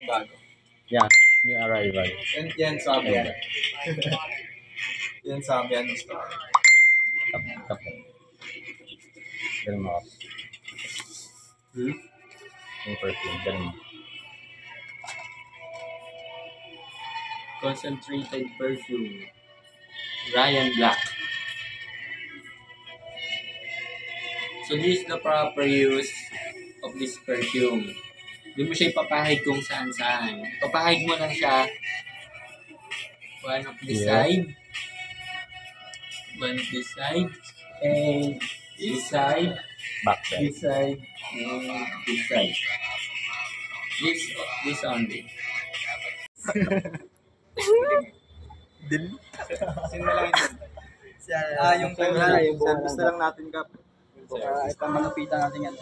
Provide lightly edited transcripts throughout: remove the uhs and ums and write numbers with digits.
Bago. Yeah, new arrival. Yan sabi yan. Yan sabi yan. Kape. Ganun mo. Yung perfume, ganun mo. Concentrated perfume. Ryan Black. So this is the proper use of this perfume. Hindi mo siya ipapahid kung saan-saan. Papahid mo lang siya one of this side, one of this side, and this side, Back side. this side, and this side. This only. Sinalain yun. Yung service na lang natin, Kap. Ito malapitan natin yan.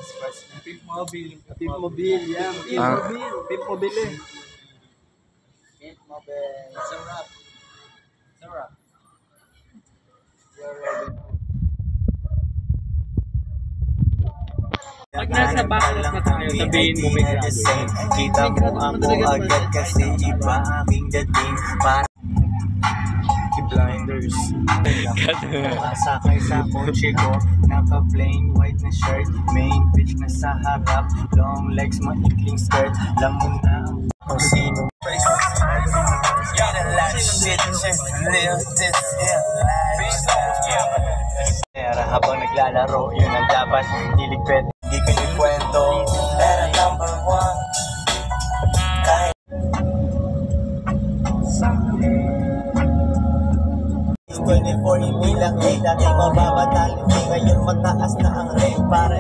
Pimp Mobile. Pimp Mobile, yan. Pimp Mobile eh. Pimp Mobile. It's a wrap. It's a wrap. Pag nasa backlog na tayo, sabihin mo may graduate. Kita mo ako agad kasi iba aking dating. Blinders. Sakay sa kotse ko, naka-plain white na shirt, main bitch na sa harap, long legs, maikling skirt, alam mo na kung sino. Pera habang naglalaro, yun ang dapat niligpit. Hindi ko yung kwento, pera number one. 24 hindi lang eh, dati mababatali ngayon mataas na ang rate pare.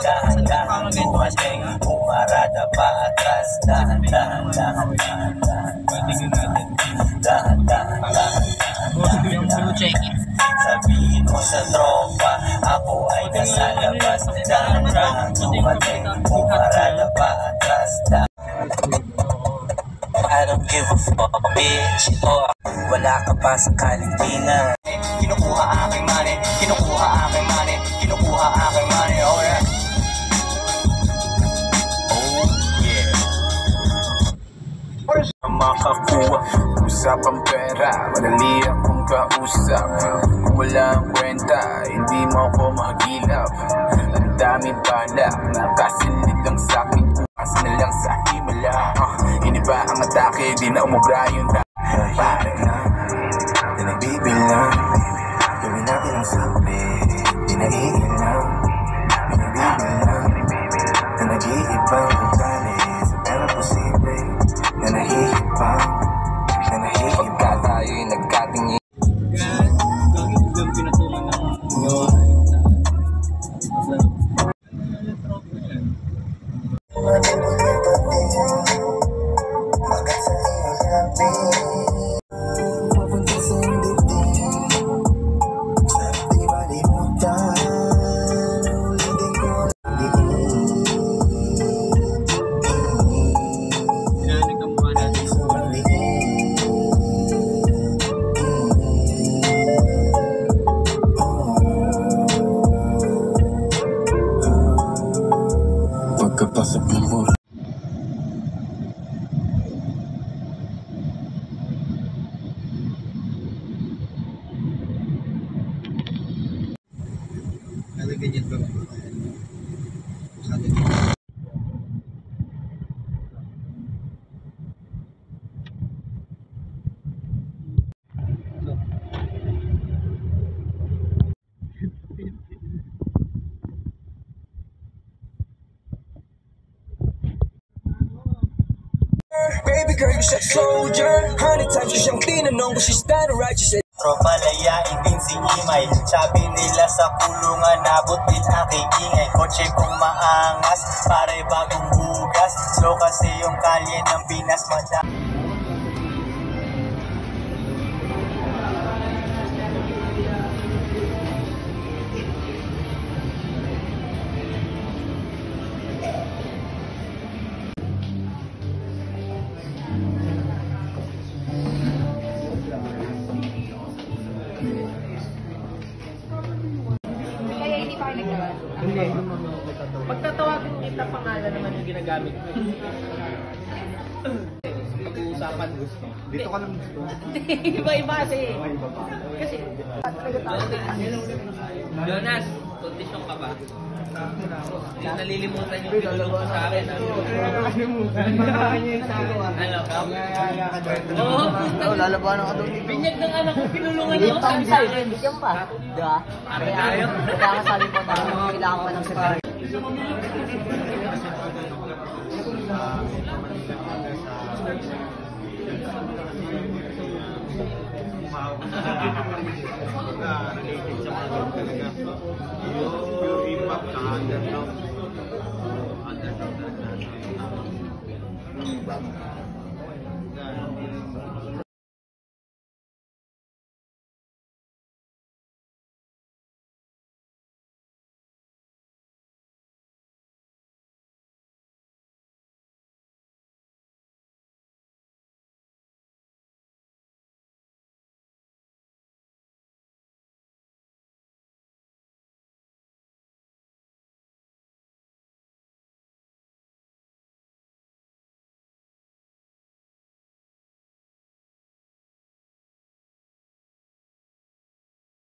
Dahan-dahan dumating, umarada pa atras. Dahan-dahan sabihin mo sa tropa, ako ay nasa labas. Dahan-dahan dumating, umarada pa atras. I don't give a fuck, bitch. Wala ka pa sa kaligtingan. Kinukuha aking money, kinukuha aking money, kinukuha aking money, oh yeah. Oh yeah. Makakuha, usapang pera, madali akong kausap. Kung wala ang kwenta, hindi mo ako mahagilap. Ang daming balak, nakasilid lang sa'kin. Kumas na lang sa himala. Iniba ang atake, di na umubra yung pare na, di nagbibilang. Gawin natin ang sabi, di naiilang. Binabibilang, na nag-iibang ugali. Sa pera posible, na nahihipang, na nahihipang. Pagka tayo'y nagkatingin. Pinatulan ng pagkapasok ng mura. Ano ganyan ba? Baby girl, you said soldier. 100 times you siyang tinanong kung she's standing right. She said tropa layain din si Imay. Sabi nila sa kulungan, nabot din aking ingay. Kotse kong maangas, pare bagong bugas. Slow kasi yung kalye ng Pinas, madami. Hindi. Pagtatawagin kita pangalan naman yung ginagamit ko. Pag-uusapan gusto. Dito ka lang gusto. Iba-iba kasi. Iba pa. Kasi, Jonas, kondisyon ka ba? Yung nalilimutan yung pinulong ko sa akin. Ano ka? Oo, Oo, lalabanan ka doon. binyag ng anak ko, pinulungan ako sa akin. Bigyan pa. Diba? Kaya sabi ko na kailangan pa ng separate. Related sa mga talaga. Yung impact sa underdog. Underdog na.